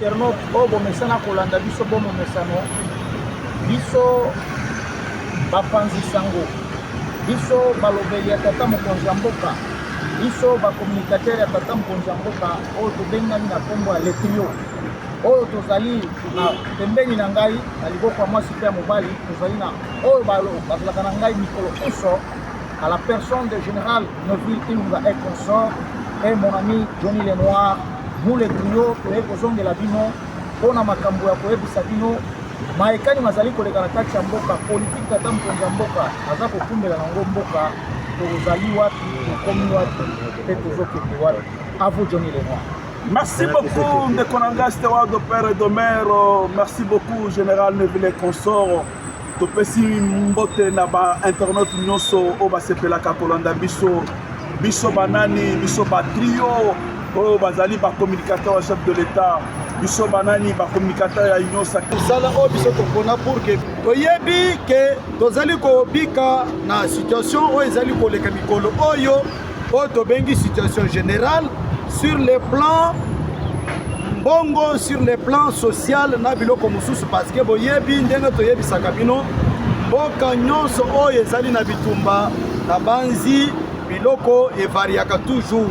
internaute oyo bomesana kolanda biso bomomesano biso bapanzi sango biso balobeli ya tata mokonzi ya mboka biso bacommunicateur ya tata mokonzi ya mboka oyo tobengani na nkombo ya letrio oyo tozali na pembeni na ngai na liboko ya mwasi mpe ya mobali tozali na oyo bazalaka na ngai mikolo nyonso à la personne de général Neville Ilunga et consort et mon ami Johnny Lenoir. Nous les trio toyekozongela bino mpona makambo ya koyebisa bino maekani mazali koleka na kati ya mboka politike tata mokonzi ya mboka aza kokumbela nango mboka tozali wapi tokomi wapi mpe tozokende wapi. À vous Johnny Lenoir. Merci beaucoup Ndekonanga Steward de Père et de Mère. Merci beaucoup Général Neville et consort. Topesi mbote na ba internet nyonso o basepelaka kolanda biso banani biso ba trio o bazali ba communicateur chef de l'État biso banani ba communicateur ya union sacrée sala o biso tokona pour que toyebi ke tozali kobika na situation o ezali koleka mikolo oyo o tobengi situation générale sur le plan bongo sur le plan social na biloko mosusu parce que boyebi ndenge toyebisaka bino mboka nyonso oyo ezali na bitumba na banzi biloko evariaka toujours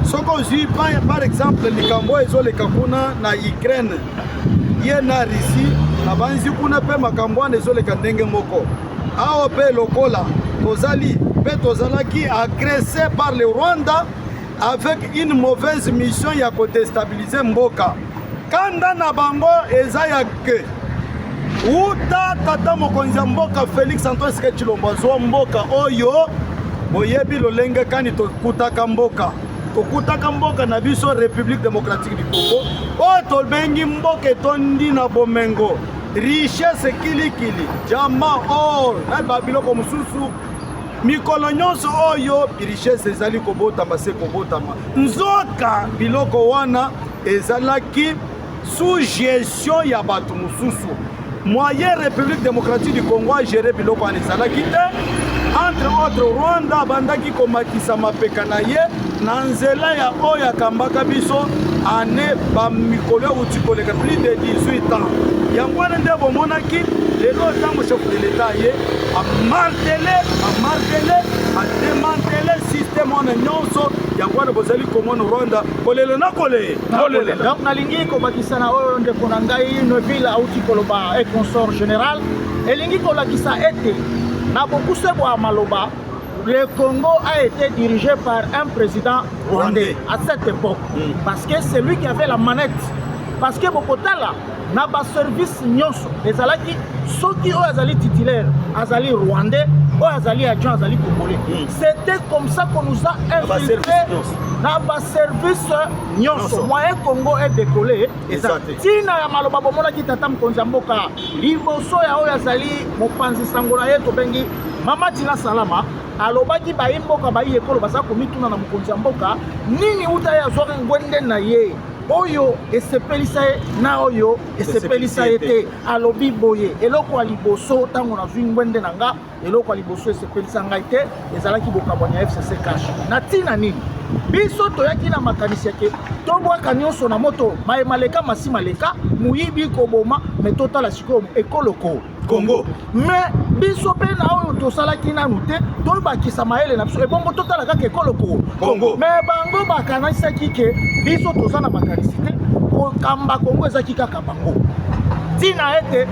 soko ozwi par exemple likambo ezoleka kuna na Ukraine ye na Russie na banzi kuna mpe makambo wana ezoleka ndenge moko awa mpe lokola tozali mpe tozalaki agressé par le Rwanda avec une mauvaise mission ya kodestabiliser mboka kanda na bango eza ya ke uta tata mokonzi ya mboka Félix Antoine Tshisekedi Tshilombo azwa mboka oyo boyebi lolenge kani tokutaka mboka na biso République démocratique du Congo oyo tobengi mboka etondi na bomengo richesse kilikili jama or na babiloko mosusu mikolo nyonso oyo richesse ezali kobotama se kobotama nzoka biloko wana ezalaki sous gestion ya bato mosusu moyen République démocratique du Congo a géré biloko wana ezalaki te entre autres Rwanda abandaki komakisa mapeka na ye na nzela ya oyo akambaka biso ane bamikolo euti koleka plus de 18 ans yango wana nde bomonaki lelo ntango chef de l'État ye amartele ademantele système wana nyonso yango wana bozali komona Rwanda kolelo na kolela donc nalingi kobakisa na oyo ndeko na ngai Neville auti koloba et consort général elingi kolakisa ete na bokusebo ya maloba le Congo a été dirigé par un président rwandais à cette époque parce que c'est lui qui avait la manette parce que Bokotala na ba service nyonso ezalaki soki oyo azali titulaire azali rwandais oyo azali adjoint azali congolais c'était comme ça qu'on nous a infiltré na ba service nyonso moyen Congo est décollé tina ya maloba bomonaki tata mokonzi ya mboka liboso ya oyo azali mopanzi sango na ye tobengi Mama Tina Salama alobaki bayi mboka bayi ekolo baza komituna na mokonzi ya mboka nini uta ya zwaka ngwende na ye oyo esepelisa ye na oyo esepelisa ye te alobi boye eloko ya liboso ntango nazwi ngwende na nga eloko ya liboso esepelisa ngai te ezalaki bokabwani ya FCC cash na ntina nini biso toyaki na makanisi yake tobwaka nyonso na moto maleka masi maleka moyibi koboma me totala sikoyo ekoloko Congo mais biso pe na oyo tosalaki nanu te toyebakisa mayele na biso ebongo totala kaka ekoloko Congo mais bango bakanisaki ke biso toza na makanisi te kokamba Congo ezaki kaka bango ntina ete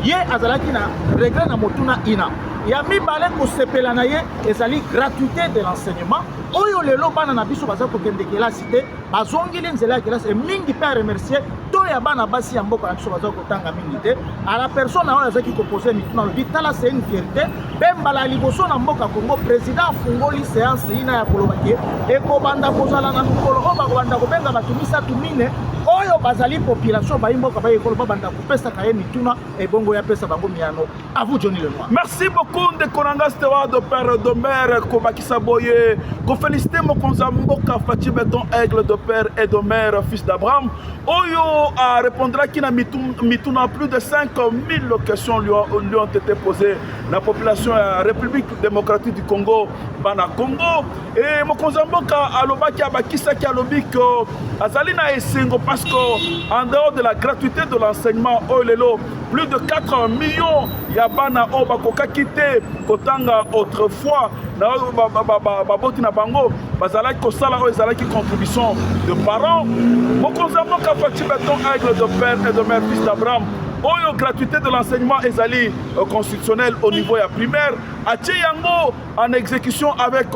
ye azalaki na regret na motuna ina ya mibale kosepela na ye ezali gratuité de l'enseignement oyo lelo bana na biso baza kokende kelasi te bazongeli nzela ya kelasi mingi mpe aremercier to ya bana basi ya mboka na biso baza kotanga mingi te à la personne oyo azaki kopose mituna lobi tala c'est une fierté bembala liboso na mboka Congo président afungoli séance ina ya koloba ke ekobanda kozala na mikolo oyo bakobanda kobenga bato misatu mine oyo bazali population bayi mboka bayi ekolo babanda kopesaka ye mituna ebongo ya pesa bango miano. À vous Johnny Lenoir. Merci beaucoup Ndekonanga Steward de Père de Mère kobakisa boye félicité mokonzi ya mboka Fachi Beton Aigle de Père et de Mère fils d'Abraham oyo a répondraki na mituna plus de 5000 questions lui ont été posées la population ya République démocratique du Congo bana Congo et mokonzi ya mboka alobaki abakisaki alobi ko azali na esengo parce que en dehors de la gratuité de l'enseignement, plus de 4 millions Yabana Obakoka quitté Kotanga autrefois Baboti na bango bazala kosala ezalaki contribution de parents mokonzamo kafati beton aigle de père et de mère fils d'Abraham oyo gratuité de l'enseignement ezali constitutionnel au niveau ya primaire atie yango en exécution avec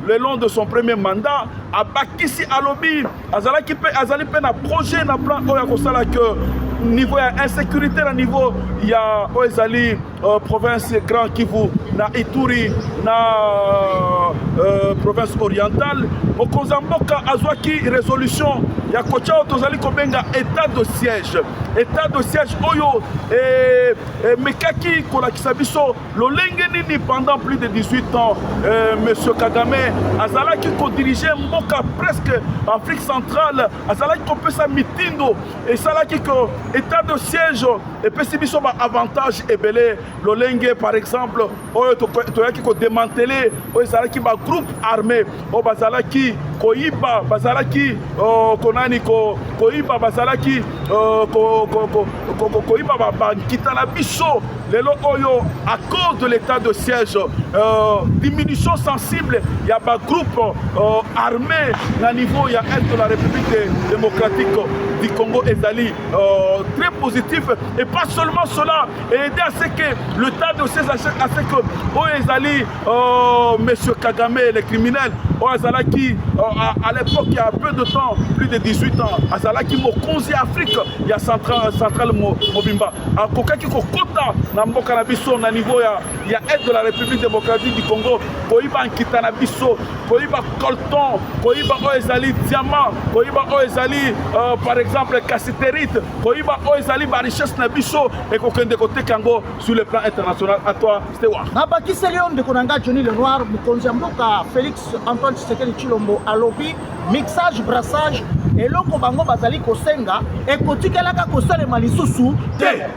le long de son premier mandat abakisi alobi azali pe na projet na plan oyo kosala que niveau ya insécurité na niveau ya ezali province Grand Kivu na Ituri na province orientale mokonzamboka azwaki résolution ya kocha tozali kobenga état de siège oyo mekaki kolakisa biso lolenge nini pendant plus de 18 ans monsieur Kagame azalaki kodirige mboka presque Afrique centrale azalaki kopesa mitindo esalaki ko état de siège epesi biso ba avantage ebele lolenge par exemple oyo toyaki kodémanteler oyo ezalaki ba groupe armé oyo bazalaki koyiba bazalaki konani koyiba bazalaki koyiba bankitana biso lelo oyo à cause de l'état de siège diminution sensible ya ba groupe armé na niveau ya est de la République démocratique du Congo ezali très positif et pas seulement cela et aider à ce que l'état de siège à ce que oyo ezali monsieur Kagame les criminels oyo azalaki à l'époque il y a peu de temps plus de 18 ans azalaki mokonzi Afrique ya centrale mobimba akokaki kokota na mboka na biso na niveau ya aide de la République démocratique du Congo koyiba nkita na biso koyiba colton koyiba oyo ezali diamant koyiba oyo ezali par exemple cassiterite koyiba oyo ezali ba richesse na biso ekokende koteka yango sur le plan international. À toi Stewart nabakiseli yo ndeko na nga Johnny Lenoir mokonzi ya mboka Félix Antoine Tshisekedi Tshilombo alobi mixage brassage eloko bango bazali kosenga ekotikelaka kosalema lisusu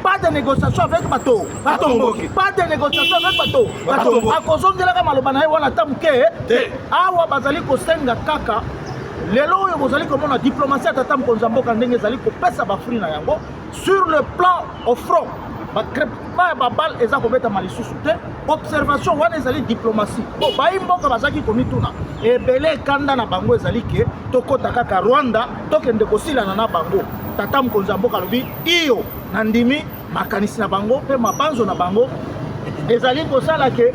pas de négociation avec bato pas de négociation avec bato akozongelaka maloba na ye wana ta moke awa bazali kosenga kaka lelo oyo bozali komona diplomatie ya tata mokonzi ya mboka ndenge ezali kopesa bafruit na yango sur le plan au front bakrepema ya babale eza kobetama lisusu te observation wana ezali diplomatie po bayi mboka bazalaki komituna ebele ekanda na bango ezali ke tokota kaka Rwanda tokende kosilana na bango tata mokonzi ya mboka alobi iyo na ndimi makanisi na bango mpe mabanzo na bango ezali kosala ke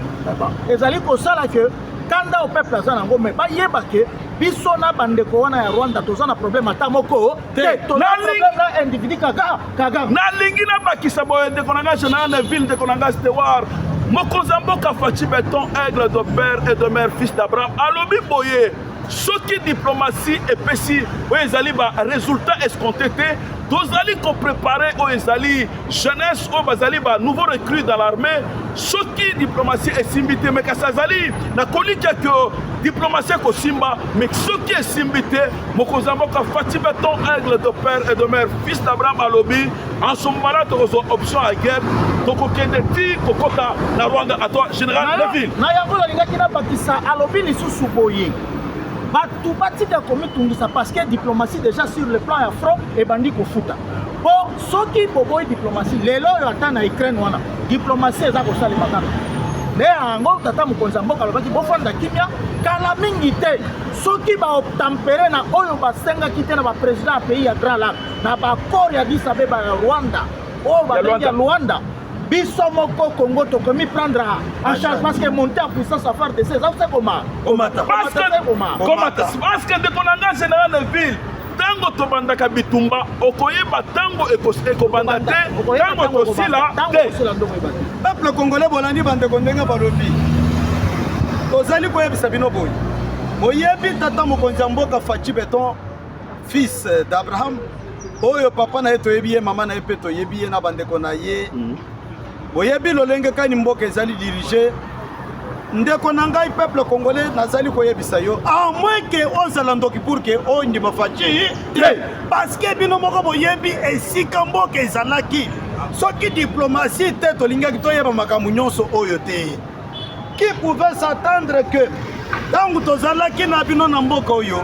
kanda au peuple aza nango me bayeba ke biso na bandeko wana ya Rwanda toza na problème ata moko te toza problème na individu kaga nalingi na bakisa boye ndeko na nga général na ville ndeko na nga Stewart mokonzi ya mboka Fachi Beton aigle de père et de mère fils d'Abraham alobi boye soki diplomatie epesi oyo ezali ba résultat escompté te tozali kopréparer oyo ezali jeunesse oyo bazali ba nouveau recrue dans l'armée soki diplomatie esimbi te mais kasi azali na kolika ke diplomatie kosimba mais soki esimbi te mokonzi ya mboka Fachi Beton aigle de père et de mère fils d'Abraham alobi en ce moment là tokozwa option à guerre tokokende ti kokota na Rwanda. À toi général Leville na yango nalingaki na bakisa alobi lisusu boye bato batika komitungisa parce que diplomatie déjà sur le plan ya front ebandi kofuta po soki boboyi diplomatie lelo oyo ata na Ukraine wana diplomatie eza kosalema kaka nde yango tata mokonzi ya mboka alobaki bofanda kimia kala mingi te soki baotempere na oyo basengaki te na baprésident ya pays ya Grand Lac na bakor ya Addis Abeba ya Rwanda oyo babengi ya Luanda biso moko Congo tokomi prendre en charge parce que monter en puissance à faire de ces affaires parce que ndeko na nga général Leville tango tobandaka bitumba okoyeba tango ekobanda te tango tosila te peuple congolais bolandi bandeko ndenge balobi tozali koyebisa bino boye boyebi tata mokonzi ya mboka Fachi Beton fils d'Abraham oyo papa na ye toyebi ye mama na ye mpe toyebi ye na bandeko na ye boyebi lolenge kani mboka ezali dirige ndeko na ngai peuple congolais nazali koyebisa yo à moins que ozala ndoki pour que ondima Fachi parce que bino moko boyebi esika mboka ezalaki soki diplomatie te tolingaki toyeba makambo nyonso oyo te qui pouvait s'attendre que tango tozalaki na bino na mboka oyo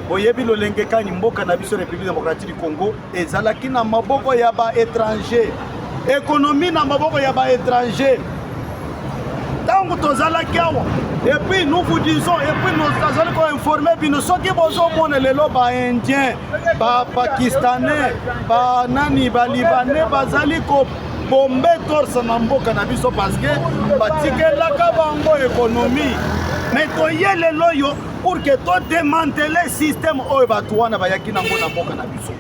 boyebi lolenge kani mboka na biso République démocratique du Congo ezalaki na maboko ya ba étranger, économie na maboko ya ba étranger. Tango tozalaki awa, et puis nous vous disons, et puis nous allons informer bino soki bozo mona lelo ba indien, ba pakistanais, ba nani ba libanais bazali ko bombe torse na mboka na biso parce que batikelaka bango économie. Mais toye lelo yo pour que to démanteler système oyo bato wana bayaki nango na mboka na biso.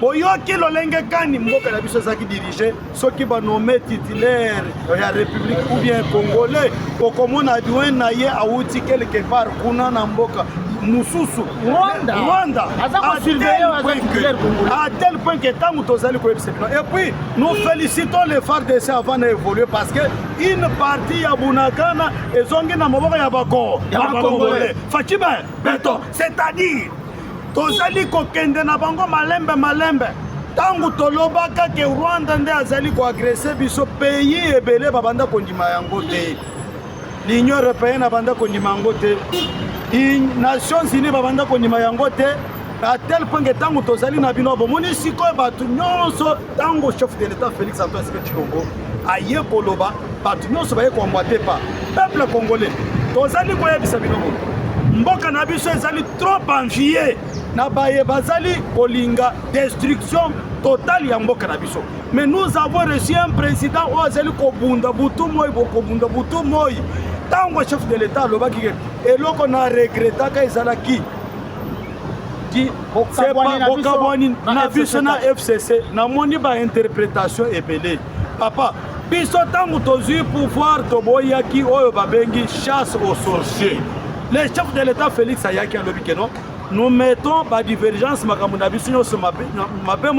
Boyoki lolenge kani mboka na biso zaki diriger soki ba nommé titulaire ya république ou bien congolais okomona adjoint na ye awuti quelque part kuna na mboka mususu Rwanda à tel point que tango tozali ko ebisepino. Et puis nous félicitons les FARDC avant d'évoluer parce que une partie ya bunakana ezongi na maboko ya bako ya congolais Fatima Beto, c'est-à-dire tozali kokende na bango malembe tangu tolobaka ke Rwanda nde azali ko agresser biso pays ebele babanda kondima yango te, l'Union européenne babanda kondima yango te, Nations Unies babanda kondima yango te, à tel point que tangu tozali na bino bomoni sikoyo bato nyonso tango chef de l'État Félix Antoine Tshisekedi aye koloba bato nyonso baye kombate pa peuple congolais tozali koyebisa bino mboka na biso ezali trop envié na baye bazali kolinga destruction totale ya mboka na biso. Mais nous avons reçu un président où azali kobunda butu moi tango chef de l'État lobaki eloko na regretaka ezalaki di bokabwani na biso na FCC na moni ba interprétation ebele papa biso tango tozui pouvoir toboyaki oyo babengi chasse aux sorciers. Le chef de l'État Félix ayaki alobi ke non nous mettons ba divergence makambo na biso nyonso mabe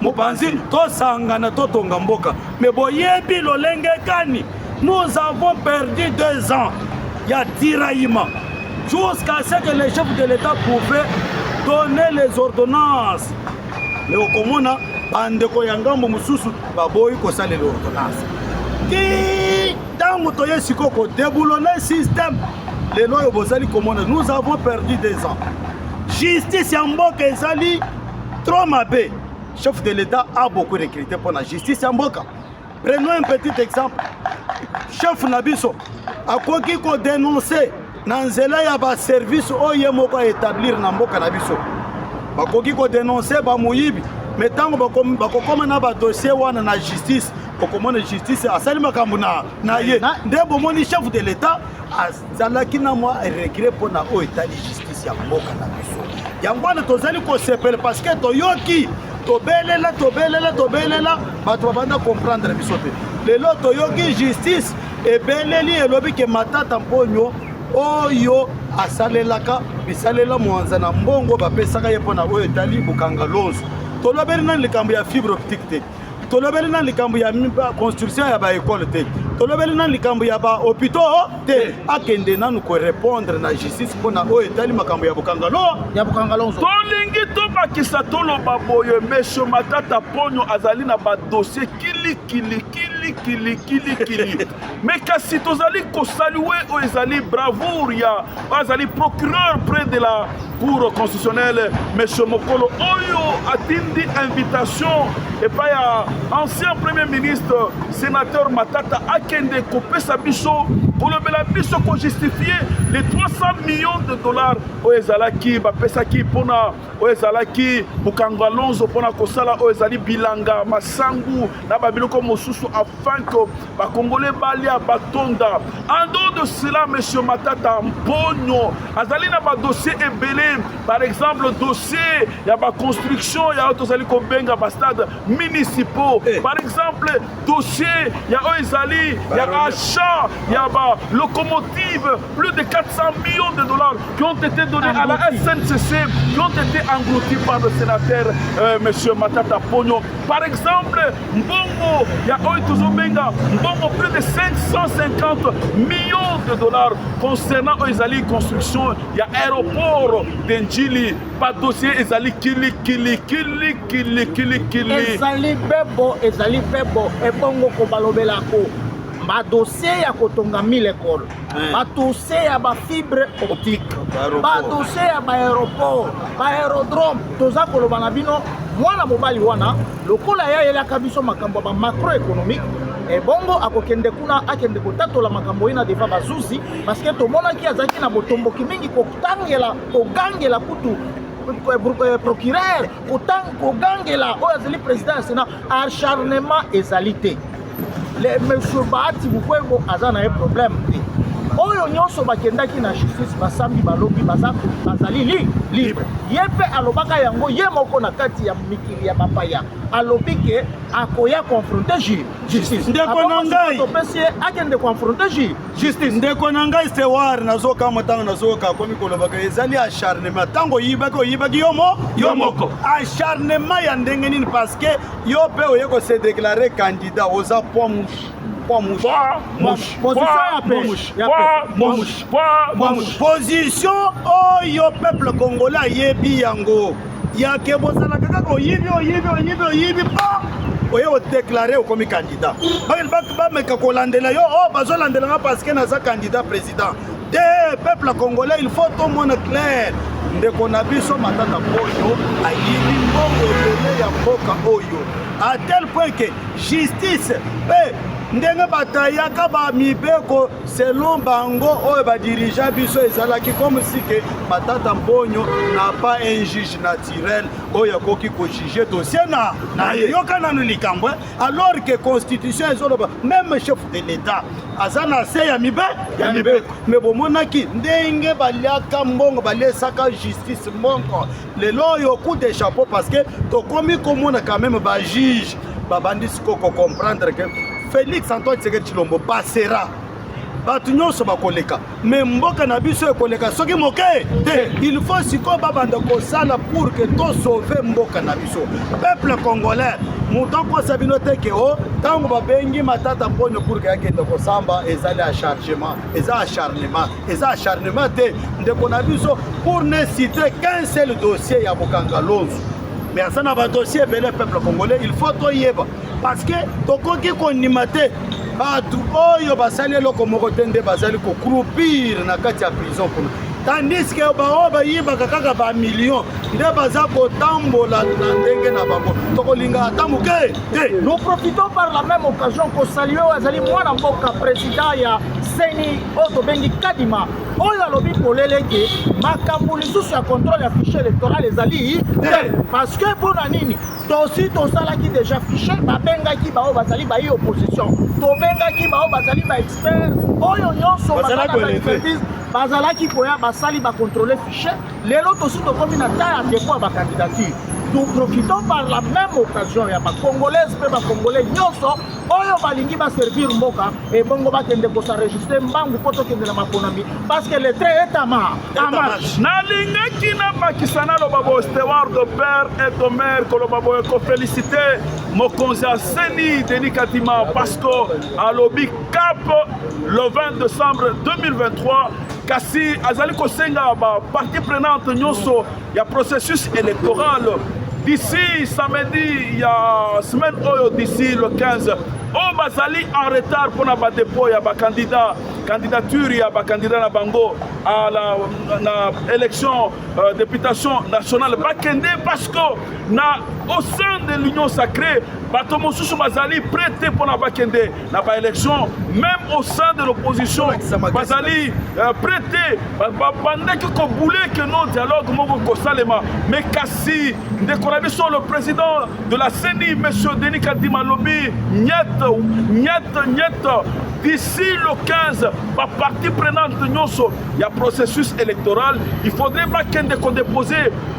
mopanzi tosangana totonga mboka. Mais boyebi lolenge kani nous avons perdu 2 ans ya tiraillement jusqu'à ce que le chef de l'État pouvait donner les ordonnances. Mais au komona bandeko ya ngambo mususu baboyi kosalela ordonnance ki tango toye sikoko déboulonner système lelo yo bozali komona. Nous avons perdu 2 ans. Justice ya mboka ezali trop mabe. Chef de l'État a beaucoup recruté pour la justice ya mboka. Prenons un petit exemple. Chef Nabiso akoki ko dénoncer na nzela ya ba service oyo moko établir na mboka na biso. Bakoki ko dénoncer ba muyibi. Mais tango bakokoma na ba dossier wana na justice, okomona justice asali makambo na ye. Nde bomoni chef de l'État azalaki na moi regret pour na o état de justice ya mboka na biso. Yango na tozali ko sepele parce que toyoki tobelela bato babanda comprendre biso te. Lelo toyoki justice ebeleli elobi ke Matata Mponyo oyo asalelaka bisalela mwanza na mbongo bapesaka ye pona oyo etali bukanga lozo. Tolobeli na likambo ya fibre optique te, tolobeli na likambo ya construction ya ba école te, tolobeli na likambo ya ba hôpitaux te. Akende nanu ko répondre na justice pona oyo etali makambo ya bukanga lozo. Tolingi to bakisa toloba boye Monsieur Matata Mponyo azali na ba dossier kili mais kasi tozali ko saluer o ezali bravoure ya azali procureur près de la cour constitutionnelle Monsieur Mokolo oyo atindi invitation et pas ya ancien premier ministre sénateur Matata akende kopesa biso kolobela biso ko justifier les 300 millions de dollars o ezalaki bapesaki pona o ezalaki bukanga lonzo pona kosala o ezali bilanga masangu na babiloko mosusu afin que ba Congolais balia batonda. En dehors de cela, Monsieur Matata Mponyo azali na ba dossier ebele, par exemple dossier ya ba construction ya tozali ko benga ba stade municipaux, par exemple dossier ya o ezali ya achat ya ba locomotive plus de 400 millions de dollars qui ont été donnés à la SNCC, qui ont été engloutis par le sénateur Monsieur Matata Mponyo. Par exemple mbongo ya o tozobenga mbongo plus de 550 millions de dollars concernant Ezali construction, il y a aéroport d'Enjili, pas dossier Ezali kili. Ezali bebo, et bongo ko balobela ko. badossier ya kotonga 1000 école, badossier ya bafibre optique, badossier ya baéroport, baérodrome, toza koloba na bino mwana mobali wana lokola ya yelaka biso makambo ba macroéconomique et bongo akokende kuna akende kotatola makambo ina deva bazuzi parce que tomonaki azaki na botomboki mingi kogangela kutu procureur kogangela oyo azali président ya Sénat acharnement ezalité le monsieur Bahati Bukwembo aza na problème te oyo nyonso bakendaki na justice basambi balobi bazali libre ye mpe alobaka yango ye moko na kati ya mikili ya bapaya alobi ke akoya confronte justice ndeko na ngai topesi ye akende confronte justice ndeko na ngai sewar nazoka motango nazoka komi kolobaka ezali acharnement ntango oyibaki yo moko acharnement ya ndenge nini parce que yo mpe oye kose déclarer candidat oza position oyo peuple congolais ayebi yango yake bozalaka kaka oyibi pa oye odeklare okomi candidat bameka kolandela yo bazolandelanga parce que naza candidat président de peuple congolais il faut tomona clair ndeko na biso matata oyo ayibi mbongo ebele ya mboka oyo à tel point que justice pe ndenge batayaka bamibeko selon bango oyo badirija biso ezalaki comme si ke matata mbonyo na pas un juge naturel oyo akoki kojuge dossier na yoka nanu likambo alors que constitution ezoloba même chef de l'état aza na se ya mibeko me bomonaki ndenge baliaka mbongo balesaka justice mbongo lelo oyo coup de chapeau parce que tokomi komona quand même bajuge babandi siko comprendre que Félix Antoine Tshisekedi Tshilombo basera batu nyonso bakoleka me mboka na biso ekoleka soki moke te il faut siko babanda kosala pour que to sauver mboka na biso peuple congolais muto kosa bino te ke o tango babengi matata mponyo pour que akende kosamba ezali acharnement te ndeko na biso pour ne citer qu'un seul dossier ya Bokanga Lonzo mais asana ba dossier ebele peuple congolais il faut toyeba parce que tokoki konima te batu oyo basali eloko moko te nde bazali kokrupir na kati ya prison kuna tandis que bao bayibaka kaka ba million nde baza kotambola na ndenge na bango tokolinga ata moke te. Nous profitons par la même occasion ko saluer azali mwana mboka président ya Seni oyo bengi Kadima oyo alobi polele ke makambo lisusu ya contrôle ya fichier électoral ezali parce que mpona nini tosi tosalaki déjà fichier babengaki bao bazali bayi opposition tobengaki bao bazali ba expert oyo nyonso bazala ba expertise bazalaki koya basali bacontrôler fichier lelo tosi tokomi na ta ya dépôt ya bacandidature. Nous profitons par la même occasion ya bacongolaises mpe bacongolais nyonso oyo balingi baservir mboka ebongo bakende kosaregistre mbangu po tokende na maponami parce que le trait est à marche. nalingaki nabakisa naloba bo Stewart de père et de mère koloba boye kofélicité mokonzi ya Seni Denis Kadima parce que alobi cap le 20 décembre 2023 kasi azali kosenga ba partie prenante nyonso ya processus électoral d'ici samedi il y a semaine oyo d'ici le 15 on bazali en retard pour na ba dépôt ya ba candidature ya ba candidat na bango à la élection députation nationale bakende parce que na au sein de l'union sacrée bato mosusu bazali prêté pour na bakende na ba élection même au sein de l'opposition bazali prêté bandeki ko boule que non dialogue moko ko salema mais kasi ndeko na biso le président de la CENI monsieur Denis Kadima lobi niet d'ici le 15 par partie prenante nyonso il y a processus électoral il faudrait pas qu'on dépose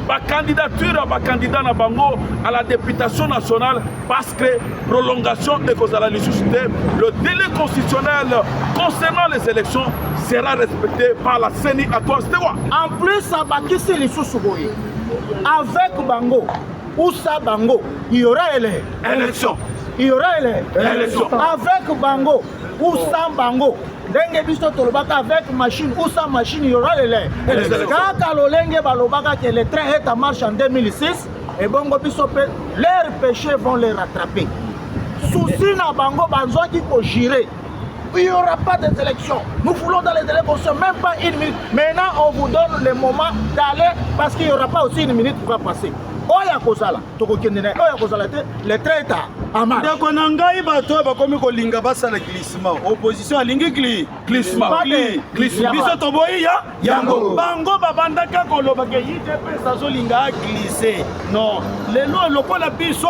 ma candidature à candidat na bango à la députation nationale parce que prolongation de cause à la législité le délai constitutionnel concernant les élections sera respecté par la CENI à toi Stewa. En plus ça bakisi lisusu boye avec bango ou ça bango il y aura élection. Il y aura élection avec bango ou sans bango. Ndenge biso tolobaka avec machine ou sans machine il y aura l'élection. Kaka lolenge balobaka que le train est en marche en 2006 et bongo biso leurs péchés vont les rattraper. Souci na bango banzwaki ko gérer il n'y aura pas des élections. Nous voulons dans les délais constitutionnels, même pas une minute. Maintenant, on vous donne le moment d'aller parce qu'il n'y aura pas aussi une minute qui va passer. Oya kozala, tokokendene, oya kozala te, les traitants, amal. Ndeko na ngai bato bakomi kolinga basala glissement. Opposition alingi glissement. Biso toboyi ya yango. Bango babandaka koloba ke IDPS azolinga glisser. Non, lelo lokola biso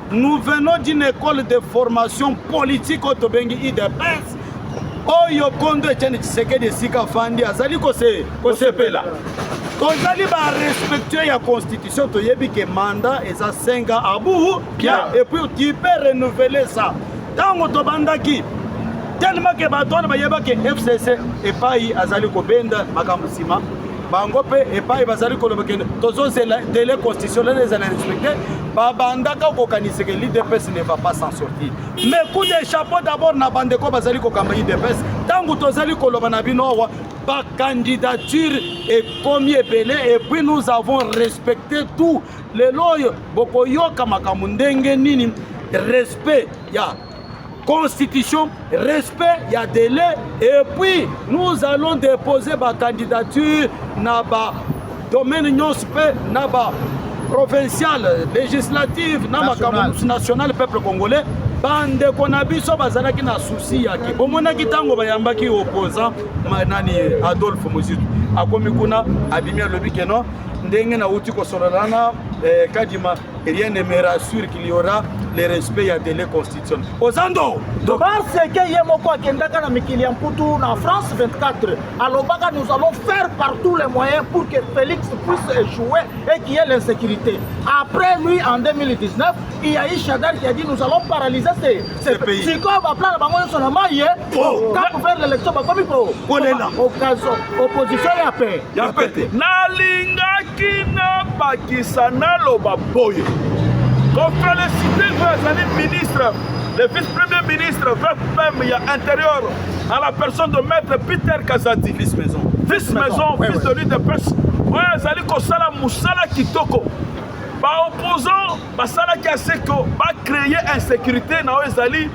nous venons d'une école de formation politique au Tobengi IDPS. Oyo Kondo Etienne Tshisekedi Sika Fandi azali kosepela. Tozali ba respecter la constitution to yebi que mandat eza 5 ans à bout bien et puis tu peux renouveler ça. Tango to bandaki tellement que bato ba yeba que FCC et pai azali ko benda makambo sima bango pe et pai bazali ko lobeke tozo zela délai constitutionnel les respecter ba bandaka ko kanise que l'IDPS ne va pas s'en sortir. Mais coup de chapeau d'abord na bandeko bazali ko kamba IDPS tango tozali ko loba na bino wa ba candidature est comme épelé et puis nous avons respecté tout les lois bokoyoka makamundenge nini respect ya constitution respect ya délai et puis nous allons déposer ba candidature na ba domaine nyospe na ba provincial législative na makambo national peuple congolais bande konabiso bazalaki na souci yake bomonaki tango bayambaki opposant nani Adolphe Muzitu akomi kuna abimi alobi keno ndenge na uti kosolana kadima rien ne me rassure qu'il y aura le respect à délai constitutionnel ozando parce que yemoko akendaka na mikili ya mputu na France 24 alobaka nous allons faire par tous les moyens pour que Félix puisse échouer et qu'il y ait l'insécurité. Après lui en 2019 il y a eu Chadar qui a dit nous allons paralyser ces pays. Si quoi va plan bango sona maye quand faire l'élection ba komi ko kolela occasion opposition ya paix ya pete nalingaki na bakisana loba boye qu'on félicite le ministre, le vice-premier ministre, même il y a intérieur à la personne de maître Peter Kazadi, vice-maison, fils de l'UDPS. Ouais, Zali Kosala Moussala Kitoko. Bah opposant, bah Sala Kiaseko, bah créer insécurité dans Zali.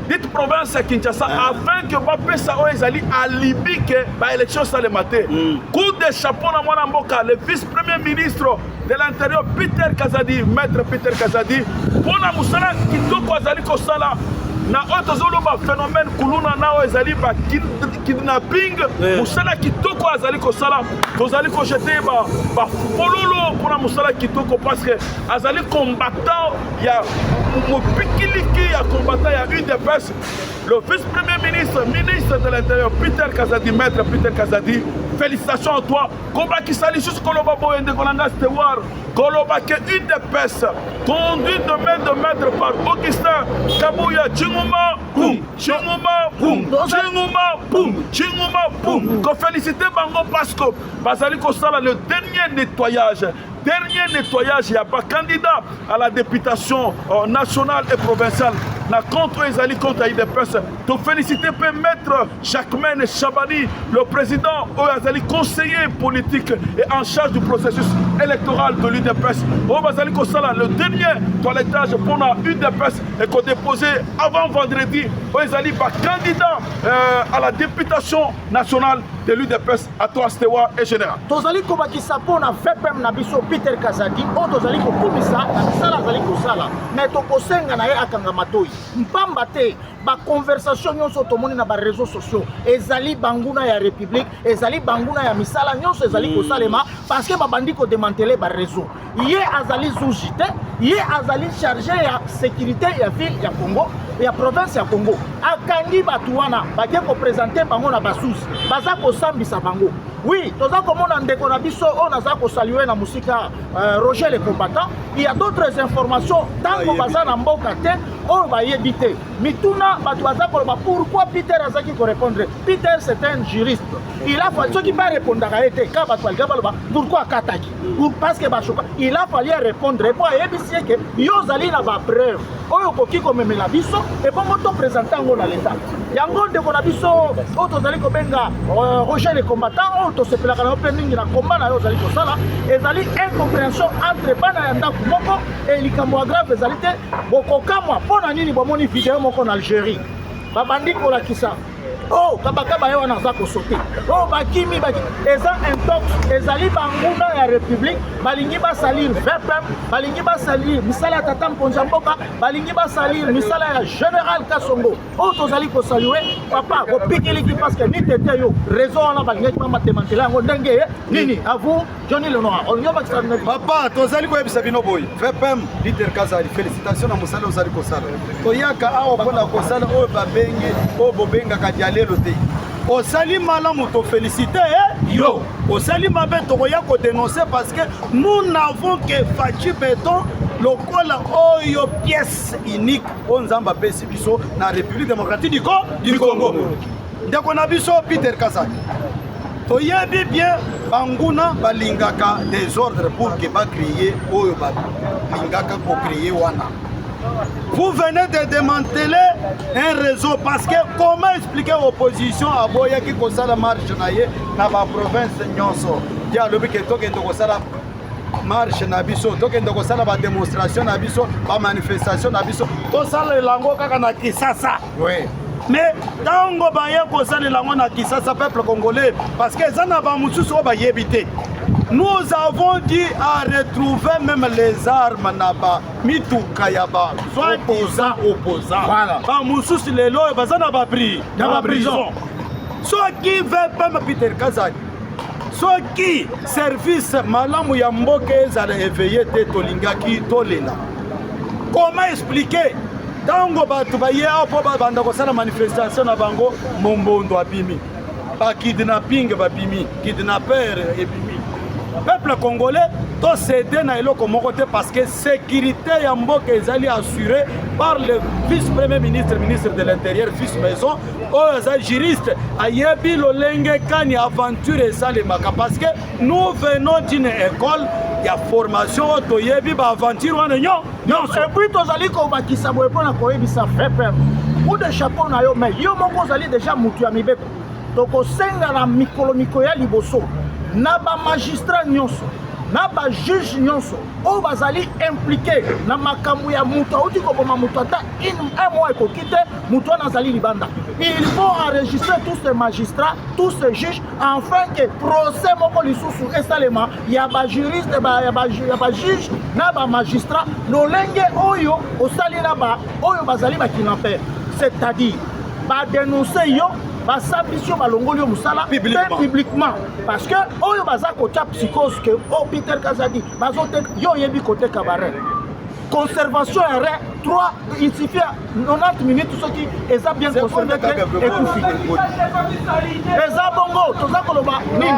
Dites province à Kinshasa afin que Bapesa Oezali alibi que l'élection ça le matin. Coup de chapeau dans mon amboka, le vice-premier ministre de l'Intérieur Peter Kazadi, maître Peter Kazadi, pour la Moussala Kitoko Azali Kosala, na otozolo ba phénomène kuluna na Oezali ba kidnapping, Moussala Kitoko Azali Kosala, tozali ko jeter ba pololo pour la Moussala Kitoko parce que Azali combattant, il y a Mopikiliki a combattant, il y a UDPS. Le vice-premier ministre, ministre de l'Intérieur, Peter Kazadi, maître Peter Kazadi, félicitations à toi. Combat qui s'allie jusqu'au Lobabo et de Kolanga Stewar, Koloba qui est UDPS, conduit de main de maître par Augustin Kabouya, Tchinguma, boum, Tchinguma, boum, Tchinguma, boum, Tchinguma, boum. Qu'on félicite Bango parce que Bazali Kosala, le dernier nettoyage. Il y a pas candidat à la députation nationale et provinciale. Na contre Ezali contre IDPS. To féliciter maître Jacquemaine Chabani, le président Ezali conseiller politique et en charge du processus électoral de l'UDPS. Ezali Kosala, le dernier toilettage pour la UDPS et qu'on déposé avant vendredi. Ezali pas candidat à la députation nationale de l'UDPS à toi Stewa et général. Tozali kobakisa pona VPM na biso Peter Kazadi o tozali kokumisa na misala azali kosala mais tokosenga na ye akanga matoi mpamba te ba conversation nyonso tomoni na ba réseaux sociaux ezali banguna ya république ezali banguna ya misala nyonso ezali kosalema parce que babandi ko démanteler ba réseau ye azali zujite ye azali chargé ya sécurité ya ville ya Congo ya province ya Congo akangi batu wana baje ko présenter bango na basusi baza ko sambisa bango. Oui, toza komona ndeko na biso on aza ko saluer na musika Roger le combattant. Il y a d'autres informations tango baza na mboka te on va y éviter. Mituna batu baza ko pourquoi Peter azaki ko répondre. Peter c'est un juriste. Il a fallu ceux qui va répondre à été ka batu algabaloba pourquoi kataki. Parce que ba choka il a fallu répondre pour yebisi que yo zali na ba preuve. Oyo koki ko memela biso et bon moto présenter ngo na l'état. Yango ndeko na biso o tozali ko benga Roger le combattant to sepelaka na opening na combat na yo zali kosala ezali incompréhension entre bana ya ndako moko et likambo grave ezali te bokokamwa mpona nini bomoni video moko na Algérie babandi kolakisa oh kabakaba ye wana aza kosote oh bakimi eza intox ezali banguna ya république balingi basalir VPM balingi basalir misala ya tata mponza mboka balingi basalir misala ya général Kasongo oyo tozali kosalue papa kopikiliki parce que ni tete yo raison wana balingaki bamatemantela yango ndenge nini à vous Johnny Lenoir onyobakisa papa tozali koyebisa bino boye VPM leader Kazali félicitations na mosala ozali kosala toyaka awa mpona kosala oyo babenge oyo bobengaka dialelo te osali malamu to félicité yo osali mabe tokoya kodénoncer parce que nous n'avons que Fachi Béton lokola oyo pièce unique oyo nzambe apesi biso na République démocratique du Congo ndeko na biso Peter Kazali toyebi bien banguna balingaka désordre pour que bacréer oyo balingaka kocréer wana. Vous venez de démanteler un réseau parce que comment expliquer l'opposition à Boya qui a la marche dans la province de Nyonso? Il y a le but que la marche na biso, la démonstration na biso, la manifestation na biso, tout ça le lango na Kisasa. Oui. Mais tango baye ko ça le lango na Kisasa peuple congolais parce que ça n'a pas mususu ba yebité. Nous avons dit à retrouver même les armes naba mituka yaba soit opposant voilà ba mususu lelo bazana ba pri dans la prison soit qui veut pas Peter Kazali soit qui service malamu ya mboka ezala éveillé te tolingaki tolela comment expliquer tango batu baye apo banda ko sala manifestation na bango mombondo abimi ba kidnapping babimi kidnapper ebimi peuple congolais doit céder na eloko moko te parce que sécurité ya mboka ezali assurée par le vice-premier ministre de l'intérieur fils maison oyo aza juriste ayebi lolenge kani aventure esalemaka parce que nous venons d'une école ya formation oyo toyebi baaventure wana nyonso epuis tozali kobakisa boye mpona koyebisa VPM ou de chapeau na yo mais yo moko ozali déjà mutu ya mibeko tokosenga na mikolo ya liboso na ba magistrat nyonso na ba juge nyonso oyo bazali impliqué na makambo ya mutu auti koboma mutu ata un mois ekoki te mutu wana azali libanda. Il faut enregistrer tous ces magistrats, tous ces juges, afin que procès moko lisusu esalema ya ba juriste ya ba juge na ba magistrat lolenge oyo osali na ba oyo bazali ba kidnapper, c'est-à-dire ba dénoncer yo basambisio balongoli musala publiquement parce que oyo baza kota psychose que oh Peter Kazadi bazote yo yebi côté cabaret conservation arrêt 3 il suffit 90 minutes ce qui est bien conservé et tout eza bongo toza koloba nini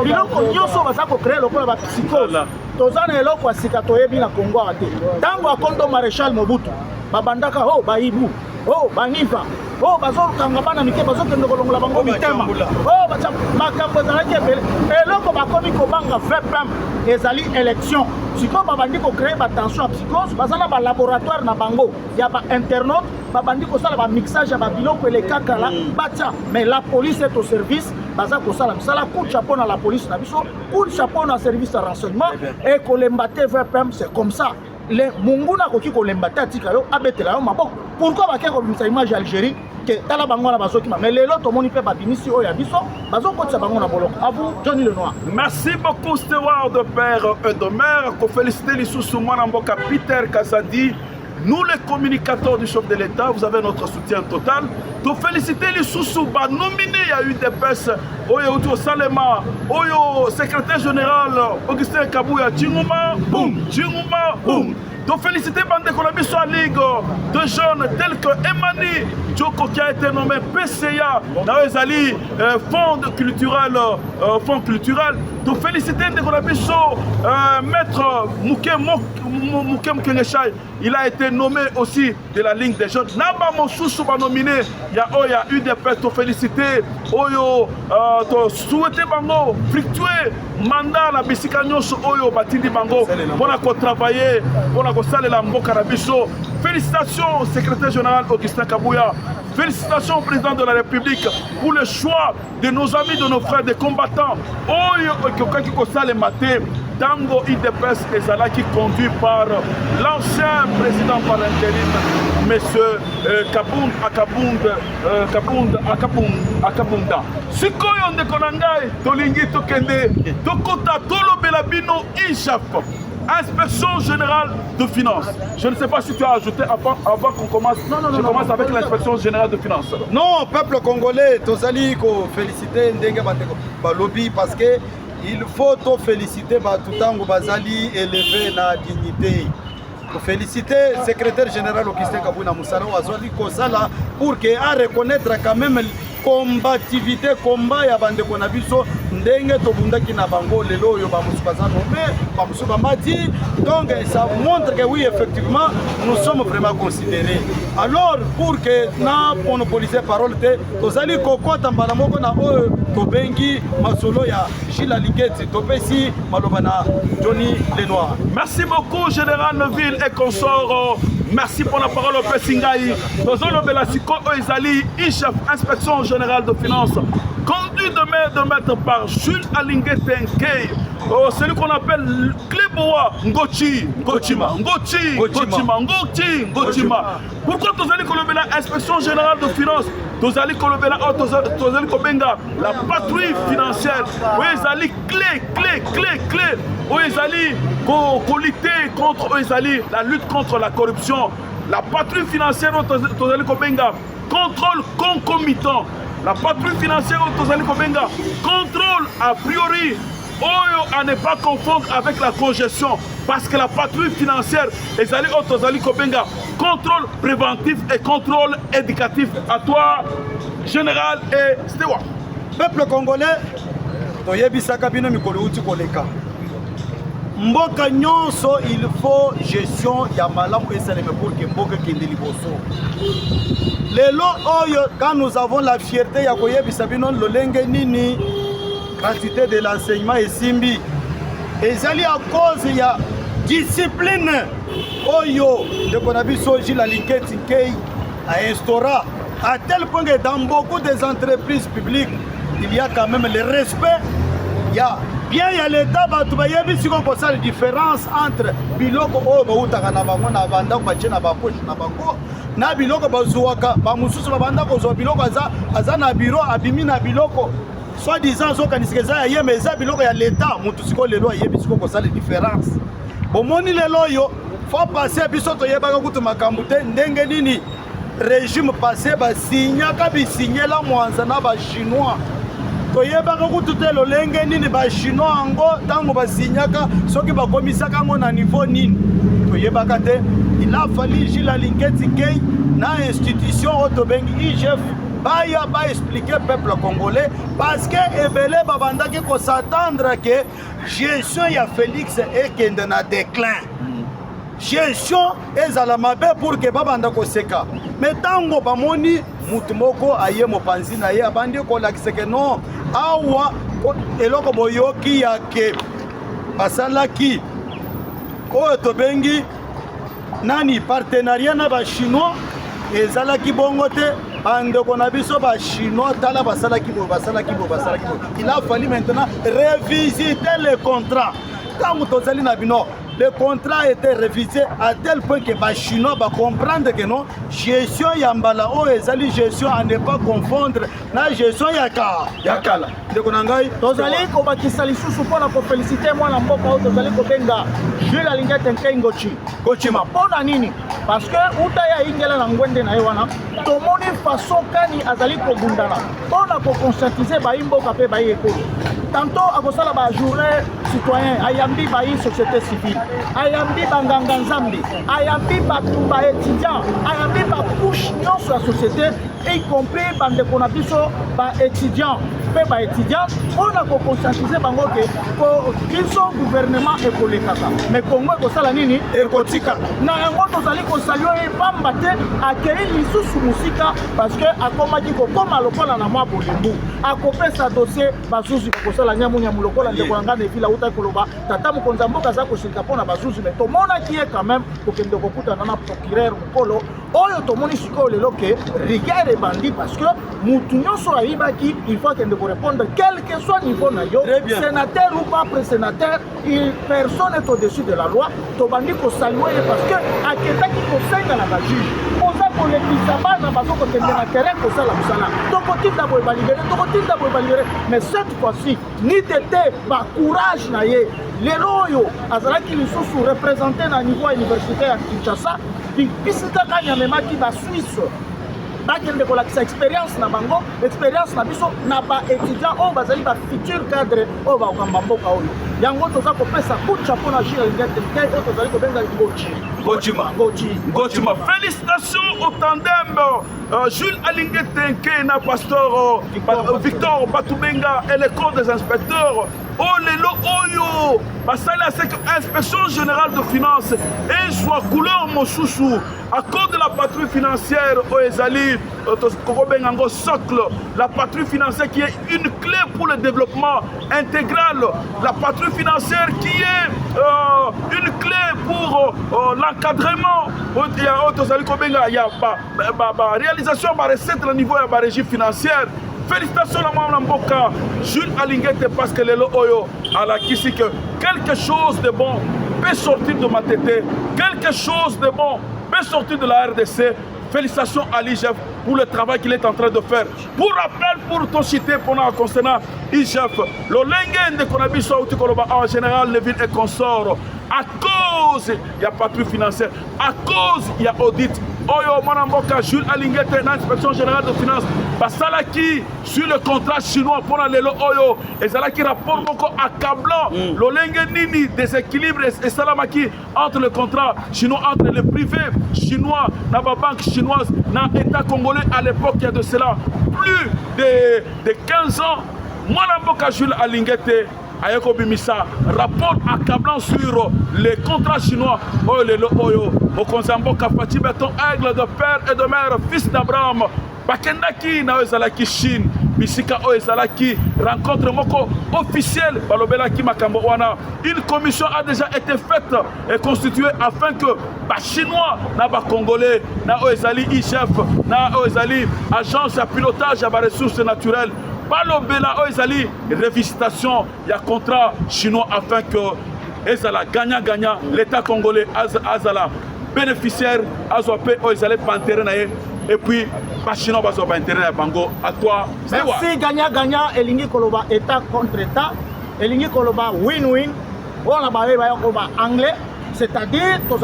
biloko nyonso baza ko créer lokola ba psychose toza na eloko asika toyebi na Congo ate tango akondo maréchal Mobutu babandaka oh baibu oh baniva oh bazokanga bana mike bazokende kolongola bango mitema oh bacha makambo ezalaki ebele eloko bakomi kobanga VPM ezali élection siko babandi kocréer batension ya psychose bazala balaboratoire na bango ya bainternaute babandi kosala bamixage ya babiloko elekakala batia mais la police est au service baza kosala misala coup de chapeau na la police na biso coup de chapeau na service de renseignement et kolemba te VPM c'est comme ça les munguna koki kolemba te atika yo abetela yo maboko pourquoi bakeki kobimisa image ya Algérie que tala bango na bazokima mais lelo tomoni pe babimisi oyo ya biso bazokotisa bango na boloko à vous Johnny Lenoir. Merci beaucoup Steward Père Edomer ko féliciter lisusu mwana mboka Peter Kazadi. Nous les communicateurs du chef de l'État, vous avez notre soutien total. To féliciter les sous-souba nominés à UDPS, Oyo Salema, Oyo secrétaire général Augustin Kabouya, Tchinguma, boum, Tchinguma, boum. To féliciter Bande Kolabiso à Ligue de jeunes tels que Emani Djoko qui a été nommé PCA, Naezali, fonds culturel. To féliciter Bande Kolabiso, maître Moukem Keneshai, il a été nommé aussi de la ligne des jeunes. Naba Moussou va nominé, il y a UDPS, to féliciter, Oyo, to souhaiter Bango, fructuer, mandat la Bisika Nyonso, Oyo, Batindi Bango, pour travailler, pour la mboka na biso. Félicitations au secrétaire général Augustin Kabouya. Félicitations au président de la République pour le choix de nos amis, de nos frères, des combattants. Oyo Okyoka Kosale Maté, Tango IDPS Ezala qui conduit par l'ancien président par intérim, M. Akabunda. Sikoyo Ndekonangai, Tolingi Tokende, Tokota Tolo Belabino IJAF. Inspection générale de finances. Je ne sais pas si tu as ajouté avant qu'on commence. Je commence avec l'inspection générale de finances. Non, peuple congolais, tozali ko féliciter ndenge balobi parce que il faut to féliciter batutango bazali élevé na dignité. Ko féliciter secrétaire général Augustin Kabouya Moussara wazali ko sala pour que à reconnaître quand même combativité combat ya bande ko na biso ndenge tobundaki na bango lelo yo ba musuka za nommé ba musuka mati. Donc ça montre que oui effectivement nous sommes vraiment considérés. Alors pour que na monopoliser parole te tozali kokota mbala moko na oyo tobengi masolo ya Gilles Lingeti topesi maloba na Johnny Lenoir. Merci beaucoup général Neville et consort. Merci pour la parole au Pessingaï. Nous allons de la Siko Oizali, IJAF, inspection générale de finances, conduit de maître par Jules Alingé Tenkei, celui qu'on appelle Kleboa Ngochi, Ngochima. Pourquoi nous allons colober l'inspection générale de finances? Nous allons colober la patrouille financière. Oui, ils allaient clé. Oui, ils allaient lutter contre la lutte contre la corruption. La patrouille financière, nous allons contrôle concomitant. La patrouille financière, nous allons contrôle a priori. Oyo à ne pas confondre avec la congestion parce que la patrouille financière est allée au Tozali Kobenga contrôle préventif et contrôle éducatif. À toi général et Stewa. Peuple congolais toyebisaka bino mikolo uti koleka mboka nyonso il faut gestion ya malamu esaleme pour que mboka kende liboso lelo oyo quand nous avons la fierté ya koyebisa bino lolenge nini gratuité de l'enseignement et simbi ezali à cause ya discipline oyo de konabiso Gilles Lingeti Tenkei a instauré à tel point que dans beaucoup des entreprises publiques il y a quand même le respect. Il y a bien il y a l'état batubayebi qu'on peut la différence entre biloko oyo bautaka na bango na banda ko na ba poche na bango na biloko bazuwaka ba mususu babanda ko zo biloko aza na bureau abimi na biloko soit disant zokaniseza ya mais za biloko ya l'état mutu siko lelo yebi siko ko la différence bomoni lelo yo faut passer biso to yebaka kutu makambo te ndenge nini régime passé ba signaka bi signela mwanza na ba chinois toyebaka kututa lolenge nini ba chinois ango tango ba signaka soki ba komisaka ngo na niveau nini toyebaka te. Il a fallu Gilles Lingeti Tenkei na institution otobengi IJAF baya ba expliquer peuple congolais parce que ebele babandaki ko s'attendre que gestion ya Félix ekende na déclin. Gestion ezala mabe pour que babanda ko seka mais tango bamoni mutu moko aye mopanzi na ye abandi ko lakiseke non awa eloko boyoki ya ke basalaki oyo tobengi nani partenariat na ba chinois ezalaki bongo te bandeko na biso ba chinois tala basalaki bo. Il a fallu maintenant revisiter le contrat tango tozali na bino. Le contrat a été révisé à tel point que les Chinois vont comprendre que non, gestion yambala o ezali gestion à ne pas confondre na gestion yakala. Tozali ko bakisa lisusu pona ko féliciter moi na mboka o tozali ko benga Jules Lingeti Tenkei Ngochima pona nini parce que uta ya ingela na ngwende na yewana tomoni façon kani azali ko bundana pona ko conscientiser ba imboka pe ba yekolo tantôt akosala ba journée citoyen ayambi ba société civile ayambi banganga nzambi ayambi ba étudiant ayambi ba couche nyonso la société y compris bandeko na biso baétudiant mpe baétudiante mpona koconscientise bango ke biso gouvernement ekolekaka mais kongo ekosala nini ekotika na yango tozali kosalue ye pamba te akei lisusu mosika parce que akomaki kokóma lokola na mwa bolembu akopesa dossier bazuzi bakosala nyamunyamu lokola ndeko na ngai na evila uta koloba tata mokonzi ya mboka aza kosilika mpona bazuzi mais tomonaki ye quand même kokende kokutana na procureur mokolo oyo tomoni sikoyo lelo ke rigueur ebandi parce que mutu nyonso ayibaki il faut akende korépondre quel que soit niveau na yo sénateur ou pas pré-sénateur personne est au-dessus de la loi tobandi kosalue ye parce que akendaki kosenga na bajuge oza kolekisa bana bazokokende na terrain kosala mosala tokotinda boye balibere mais cette fois-ci ni tete bacourage na ye lelo oyo azalaki lisusu représenté na niveau universitaire ya Kinshasa bisika kanya memaki basuisse bakende kolakisa expérience na bango expérience na biso na baétudiant oyo bazali bafutur cadre oyo bakokamba mboka oyo yango toza kopesa kucha mpona jile alingete oyo tozali kobenga Gochima. Félicitations au tandem Jules Alingete Nke na pasteur Victor Batubenga et les corps des inspecteurs. Oh lelo oyo basali à cette inspection générale de finances et soit couleur mosusu à cause de la patrouille financière au ezali kokobengango socle la patrouille financière qui est une clé pour le développement intégral la patrouille financière qui est une clé pour l'encadrement il y a réalisation de recette au niveau de la régie financière. Félicitations à Mme Mboka, Jules Alingete, parce que le Oyo a la kisi que quelque chose de bon peut sortir de ma tête, quelque chose de bon peut sortir de la RDC. Félicitations à l'IGF pour le travail qu'il est en train de faire. Pour rappel, pour ton cité, pendant concernant IGF, le Lengen de Konabiso en général, les villes et consorts, à cause il y a patrouille financière, à cause il y a audit. Oyo Manamboka, Jules Alingete, l'inspection générale de finances, Basalaki sur le contrat chinois pour aller le Oyo, et Zalaki rapport beaucoup accablant, l'Olenge Nini, déséquilibre et Salamaki entre le contrat chinois, entre les privés chinois, na banque chinoise, na État congolais à l'époque, il y a de cela plus de 15 ans. Manamboka, Jules Alingete, Ayeko Bimisa, rapport accablant sur les contrats chinois. Oh lelo oyo, Mokonzambo Kapati Beton, aigle de père et de mère, fils d'Abraham. Bakendaki na Ezalaki Chine, Bisika Ezalaki, rencontre moko officielle, Balobelaki Makambowana. Une commission a déjà été faite et constituée afin que les Chinois, les Congolais, les Ezali IGF, les Ezali agence à pilotage à ressources naturelles, Balobela Ezali révisitation, il y a contrat chinois afin que Ezala gagnant, l'État congolais Azala bénéficiaire, Azopé Ezali Panteré et puis les Chinois Azopé Panteré Bango. À toi, merci gagnant, Elingi Koloba État contre État, Elingi Koloba win-win, on a barré anglais. C'est-à-dire, tu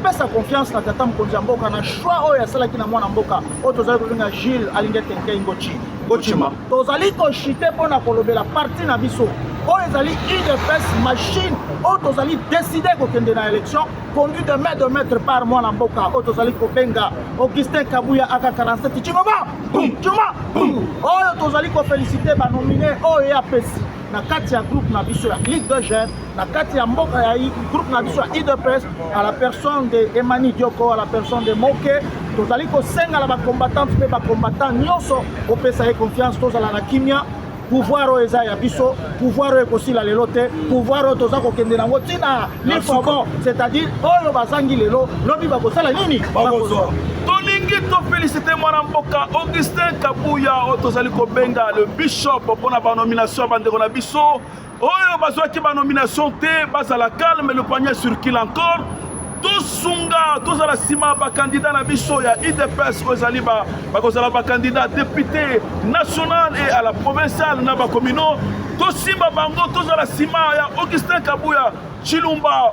as sa confiance dans Tata Mokonzi ya Mboka na choix oyo asalaki na mwana mboka oyo tozali kobenga Jules Alingete Nke Gochima tozali koshite mpona kolobela parti na biso oyo ezali UDPS machine oyo tozali décide kokende na élection conduit de maître par mwana mboka oyo tozali kobenga Augustin Kabuya aka 47 Chingoma oyo tozali kofélicite banomine oyo ya pesi na kati ya groupe na biso ya Ligue de Jeunes, na kati ya mboka ya groupe na biso ya IDPS, à la personne de Emani Dioko, à la personne de Moke, tozali kosenga la bakombatante pe bakombatant nyonso opesa ye confiance tozala na kimia pouvoir oyo eza ya biso pouvoir oyo ekosila lelo te pouvoir oyo toza kokende nango ntina lifabo c'est-à-dire oyo bazangi lelo lobi bakosala nini bakozwa tolingi tofélicité mwana mboka Augustin Kabuya oyo tozali kobenga le bishop mpona banomination ya bandeko na biso oyo bazwaki banomination te bazala calme le poignet sur kill encore tosunga tozala nsima bakandidat na biso ya IDPS oyo ezali bakozala bakandidat député national et à la provinciale na bakomino tosimba bango tozala nsima ya Augustin Kabuya Chilumba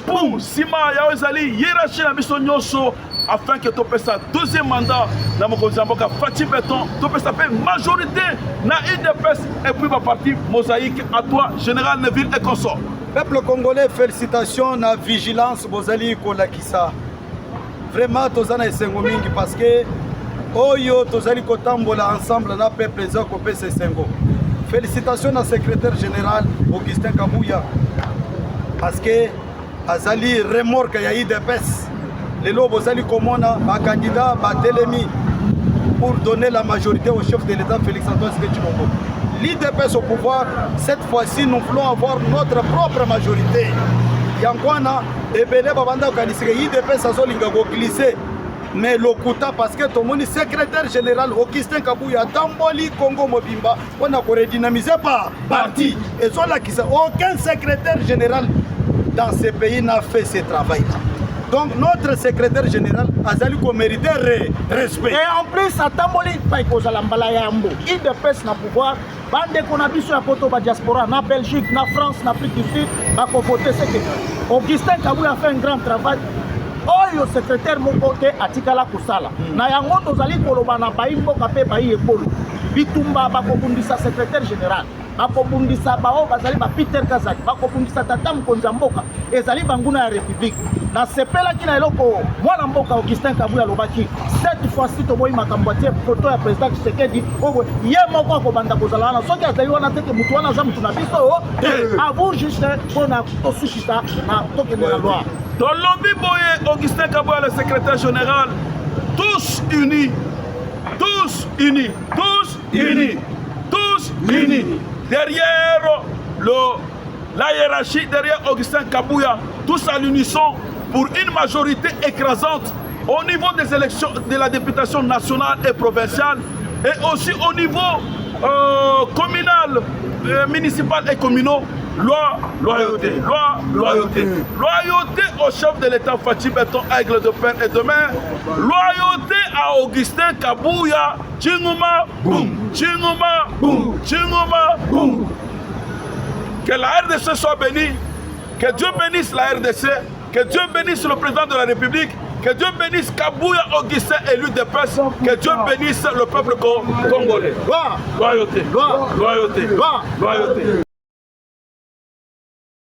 pum nsima ya oyo ezali hiérarchie na biso nyonso afin que topesa deuxième mandat na mokonzi ya mboka Fati Beton topesa pe majorité na IDPS et puis ba parti mosaïque à toi général Neville et consort. Peuple congolais, félicitations na vigilance bozali kolakisa. Vraiment tozana esengo mingi parce que oyo tozali kotambola ensemble na peuple eza kopesa esengo. Félicitations na secrétaire général Augustin Kabuya parce que azali remorque ya IDPS. Lelo bozali komona ba candidat ba telemi pour donner la majorité au chef de l'État Félix Antoine Tshisekedi. L'IDPS au pouvoir, cette fois-ci nous voulons avoir notre propre majorité. Yankwana ebele babanda kanisike IDPS azolinga ko glisser mais lokuta parce que tout le monde secrétaire général Augustin Kabuya tamboli Congo Mobimba on a redynamisé par parti et sur là qui aucun secrétaire général dans ce pays n'a fait ce travail là. Donc notre secrétaire général azali ko mériter respect. Et en plus atamboli pa ikozala mbala yambo IDPS na pouvoir bande kona biso ya poto ba diaspora na Belgique na France na Afrique du Sud ba ko voter ce que Augustin Kabuya a fait un grand travail. Oyo secrétaire moko te atikala kusala na yango tozali koloba na bayi mboka pe bayi ekolo bitumba bakobundisa secrétaire général bakobundisa bao bazali ba Peter Kazaki bakobundisa tata mkonza mboka ezali banguna ya république na sepela kina eloko mwana mboka Augustin Kabuya lobaki cette fois-ci toboyi makambo tie photo ya président Tshisekedi obo ye moko akobanda kozala na soki azali wana teke mutu wana za mutu na biso avour juste pona tosukisa na tokende na loi. Dans lobby boye Augustin Kabuya le secrétaire général, tous unis, tous unis, tous unis, tous unis. Derrière la hiérarchie, derrière Augustin Kabuya, tous à l'unisson pour une majorité écrasante au niveau des élections de la députation nationale et provinciale et aussi au niveau communal, municipal et communal. Loi, loyauté, loi, loyauté. Loyauté au chef de l'État Fathi Beton, aigle de père et de mère. Loyauté à Augustin Kabuya. Tchinguma, boum, Tchinguma, boum, Tchinguma, boum. Que la RDC soit bénie. Que Dieu bénisse la RDC. Que Dieu bénisse le président de la République. Que Dieu bénisse Kabuya Augustin, élu des peuples. Que Dieu bénisse le peuple congolais. Loyauté, loyauté, loyauté, loyauté.